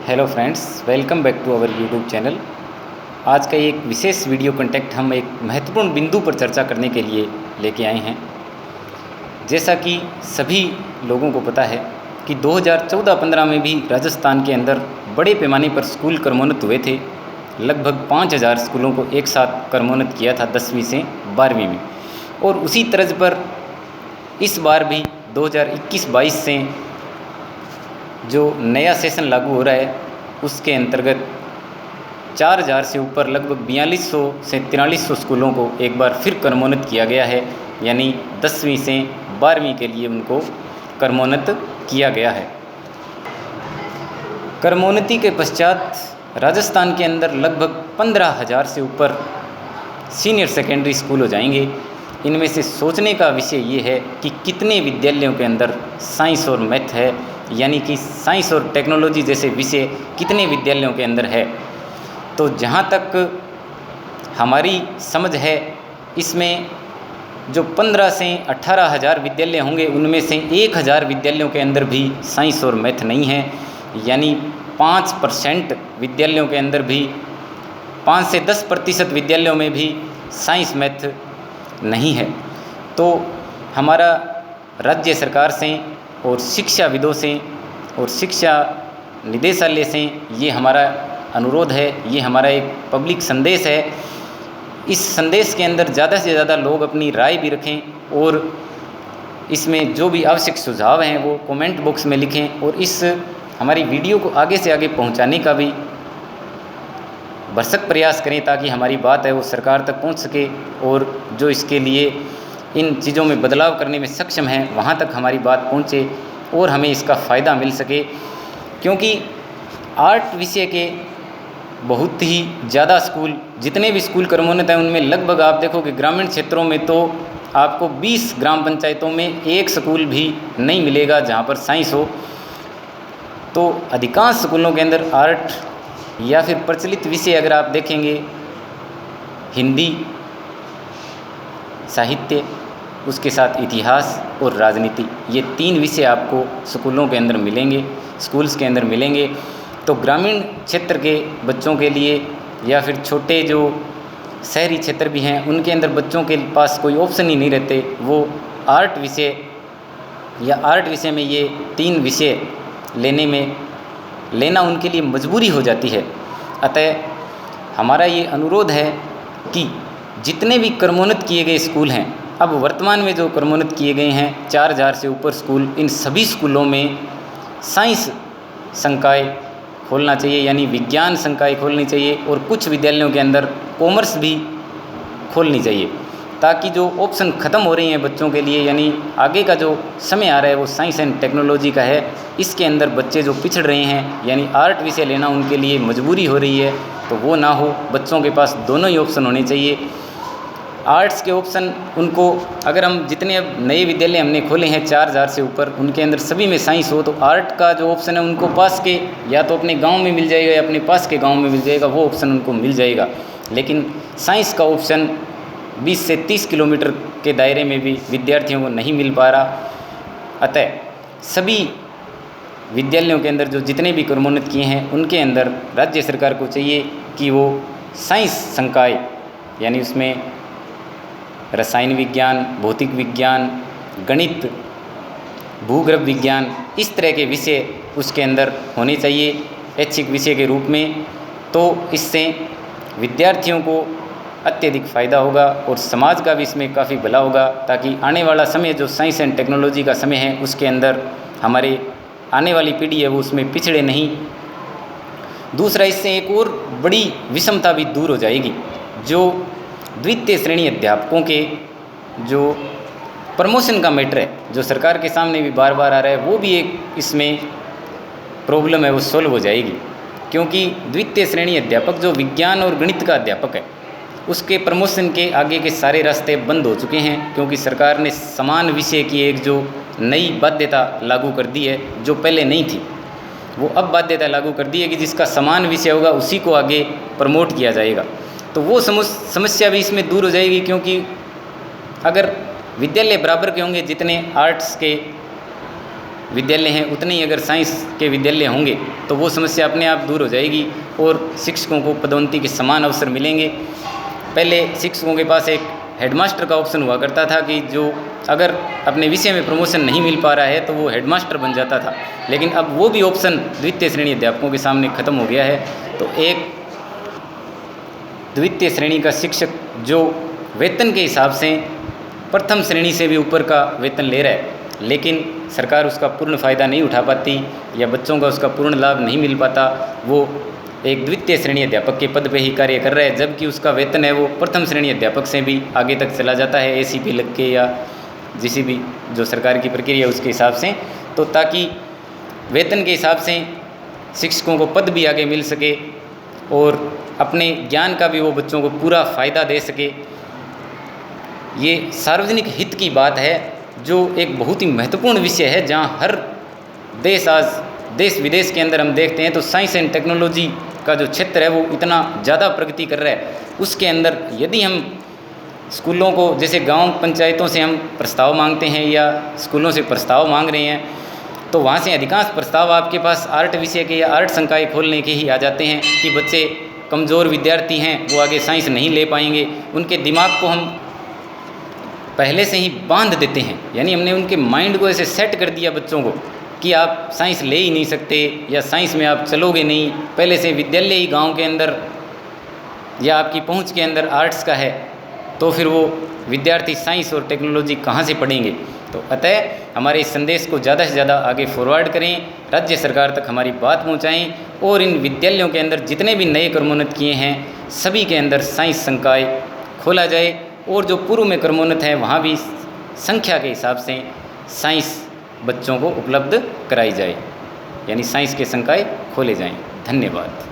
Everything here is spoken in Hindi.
Hello friends, welcome back to our YouTube channel. आज का एक विशेष वीडियो कंटेंट हम एक महत्वपूर्ण बिंदु पर चर्चा करने के लिए लेके आए हैं। जैसा कि सभी लोगों को पता है कि 2014-15 में भी राजस्थान के अंदर बड़े पैमाने पर स्कूल क्रमोन्नत हुए थे। लगभग 5000 स्कूलों को एक साथ क्रमोन्नत किया था 10वीं से 12वीं में। और उसी तर्ज पर इस बार भी 2021-22 से जो नया सेशन लागू हो रहा है उसके अंतर्गत 4000 से ऊपर लगभग 4200 से 4300 स्कूलों को एक बार फिर क्रमोन्नत किया गया है, यानी 10वीं से 12वीं के लिए उनको क्रमोन्नत किया गया है। क्रमोन्नति के पश्चात राजस्थान के अंदर लगभग 15000 से ऊपर सीनियर सेकेंडरी स्कूल हो जाएंगे। इनमें से सोचने का विषय ये है कि कितने विद्यालयों के अंदर साइंस और मैथ है, यानी कि साइंस और टेक्नोलॉजी जैसे विषय कितने विद्यालयों के अंदर है। तो जहाँ तक हमारी समझ है, इसमें जो 15 से 18,000 विद्यालय होंगे उनमें से 1000 विद्यालयों के अंदर भी साइंस और मैथ नहीं है, यानी 5% विद्यालयों के अंदर भी 5 से 10% विद्यालयों में भी साइंस मैथ नहीं है। तो हमारा राज्य सरकार से और शिक्षाविदों से और शिक्षा निदेशालय से ये हमारा अनुरोध है, ये हमारा एक पब्लिक संदेश है। इस संदेश के अंदर ज़्यादा से ज़्यादा लोग अपनी राय भी रखें और इसमें जो भी आवश्यक सुझाव हैं वो कमेंट बॉक्स में लिखें और इस हमारी वीडियो को आगे से आगे पहुंचाने का भी भरसक प्रयास करें ताकि हमारी बात है वो सरकार तक पहुंच सके और जो इसके लिए इन चीज़ों में बदलाव करने में सक्षम हैं वहाँ तक हमारी बात पहुँचे और हमें इसका फ़ायदा मिल सके। क्योंकि आर्ट विषय के बहुत ही ज़्यादा स्कूल, जितने भी स्कूल क्रमोन्नत हैं उनमें लगभग आप देखो कि ग्रामीण क्षेत्रों में तो आपको 20 ग्राम पंचायतों में एक स्कूल भी नहीं मिलेगा जहाँ पर साइंस हो। तो अधिकांश स्कूलों के अंदर आर्ट या फिर प्रचलित विषय अगर आप देखेंगे, हिंदी, साहित्य, उसके साथ इतिहास और राजनीति, ये 3 विषय आपको स्कूलों के अंदर मिलेंगे, स्कूल्स के अंदर मिलेंगे। तो ग्रामीण क्षेत्र के बच्चों के लिए या फिर छोटे जो शहरी क्षेत्र भी हैं उनके अंदर बच्चों के पास कोई ऑप्शन ही नहीं रहते, वो आर्ट विषय या आर्ट विषय में ये 3 विषय लेना उनके लिए मजबूरी हो जाती है। अतः हमारा ये अनुरोध है कि जितने भी क्रमोन्नत किए गए स्कूल हैं, अब वर्तमान में जो क्रमोन्नत किए गए हैं 4000 से ऊपर स्कूल, इन सभी स्कूलों में साइंस संकाय खोलना चाहिए, यानी विज्ञान संकाय खोलनी चाहिए और कुछ विद्यालयों के अंदर कॉमर्स भी खोलनी चाहिए ताकि जो ऑप्शन ख़त्म हो रही हैं बच्चों के लिए, यानी आगे का जो समय आ रहा है वो साइंस एंड टेक्नोलॉजी का है, इसके अंदर बच्चे जो पिछड़ रहे हैं यानी आर्ट विषय लेना उनके लिए मजबूरी हो रही है, तो वो ना हो। बच्चों के पास दोनों ही ऑप्शन होने चाहिए। आर्ट्स के ऑप्शन उनको, अगर हम जितने अब नए विद्यालय हमने खोले हैं 4000 से ऊपर, उनके अंदर सभी में साइंस हो तो आर्ट का जो ऑप्शन है उनको पास के या तो अपने गांव में मिल जाएगा या अपने पास के गांव में मिल जाएगा, वो ऑप्शन उनको मिल जाएगा। लेकिन साइंस का ऑप्शन 20 से 30 किलोमीटर के दायरे में भी विद्यार्थियों को नहीं मिल पा रहा। अतः सभी विद्यालयों के अंदर जो जितने भी क्रमोन्नत किए हैं उनके अंदर राज्य सरकार को चाहिए कि वो साइंस संकाय, यानी उसमें रसायन विज्ञान, भौतिक विज्ञान, गणित, भूगर्भ विज्ञान, इस तरह के विषय उसके अंदर होने चाहिए ऐच्छिक विषय के रूप में। तो इससे विद्यार्थियों को अत्यधिक फ़ायदा होगा और समाज का भी इसमें काफ़ी भला होगा, ताकि आने वाला समय जो साइंस एंड टेक्नोलॉजी का समय है उसके अंदर हमारे आने वाली पीढ़ी है वो उसमें पिछड़े नहीं। दूसरा, इससे एक और बड़ी विषमता भी दूर हो जाएगी। जो द्वितीय श्रेणी अध्यापकों के जो प्रमोशन का मैटर है, जो सरकार के सामने भी बार बार आ रहा है, वो भी एक इसमें प्रॉब्लम है वो सॉल्व हो जाएगी। क्योंकि द्वितीय श्रेणी अध्यापक जो विज्ञान और गणित का अध्यापक है उसके प्रमोशन के आगे के सारे रास्ते बंद हो चुके हैं, क्योंकि सरकार ने समान विषय की एक जो नई बाध्यता लागू कर दी है, जो पहले नहीं थी, वो अब बाध्यता लागू कर दी है कि जिसका समान विषय होगा उसी को आगे प्रमोट किया जाएगा। तो वो समस्या भी इसमें दूर हो जाएगी, क्योंकि अगर विद्यालय बराबर के होंगे जितने आर्ट्स के विद्यालय हैं उतने ही अगर साइंस के विद्यालय होंगे तो वो समस्या अपने आप दूर हो जाएगी और शिक्षकों को पदोन्नति के समान अवसर मिलेंगे। पहले शिक्षकों के पास एक हेडमास्टर का ऑप्शन हुआ करता था कि जो अगर अपने विषय में प्रमोशन नहीं मिल पा रहा है तो वो हेडमास्टर बन जाता था, लेकिन अब वो भी ऑप्शन द्वितीय श्रेणी अध्यापकों के सामने ख़त्म हो गया है। तो एक द्वितीय श्रेणी का शिक्षक जो वेतन के हिसाब से प्रथम श्रेणी से भी ऊपर का वेतन ले रहा है, लेकिन सरकार उसका पूर्ण फ़ायदा नहीं उठा पाती या बच्चों का उसका पूर्ण लाभ नहीं मिल पाता, वो एक द्वितीय श्रेणी अध्यापक के पद पे ही कार्य कर रहा है, जबकि उसका वेतन है वो प्रथम श्रेणी अध्यापक से भी आगे तक चला जाता है, ACP लग के या जिस भी जो सरकार की प्रक्रिया उसके हिसाब से। तो ताकि वेतन के हिसाब से शिक्षकों को पद भी आगे मिल सके और अपने ज्ञान का भी वो बच्चों को पूरा फ़ायदा दे सके, ये सार्वजनिक हित की बात है, जो एक बहुत ही महत्वपूर्ण विषय है। जहाँ हर देश आज देश विदेश के अंदर हम देखते हैं तो साइंस एंड टेक्नोलॉजी का जो क्षेत्र है वो इतना ज़्यादा प्रगति कर रहा है, उसके अंदर यदि हम स्कूलों को जैसे गांव पंचायतों से हम प्रस्ताव मांगते हैं या स्कूलों से प्रस्ताव मांग रहे हैं, तो वहाँ से अधिकांश प्रस्ताव आपके पास आर्ट विषय के या आर्ट संकाय खोलने के ही आ जाते हैं कि बच्चे कमज़ोर विद्यार्थी हैं, वो आगे साइंस नहीं ले पाएंगे। उनके दिमाग को हम पहले से ही बांध देते हैं, यानी हमने उनके माइंड को ऐसे सेट कर दिया बच्चों को कि आप साइंस ले ही नहीं सकते या साइंस में आप चलोगे नहीं। पहले से विद्यालय ही गांव के अंदर या आपकी पहुंच के अंदर आर्ट्स का है, तो फिर वो विद्यार्थी साइंस और टेक्नोलॉजी कहाँ से पढ़ेंगे। तो अतः हमारे इस संदेश को ज़्यादा से ज़्यादा आगे फॉरवर्ड करें, राज्य सरकार तक हमारी बात पहुँचाएँ और इन विद्यालयों के अंदर जितने भी नए क्रमोन्नत किए हैं सभी के अंदर साइंस संकाय खोला जाए और जो पूर्व में क्रमोन्नत हैं वहाँ भी संख्या के हिसाब से साइंस बच्चों को उपलब्ध कराई जाए, यानी साइंस के संकाय खोले जाएं। धन्यवाद।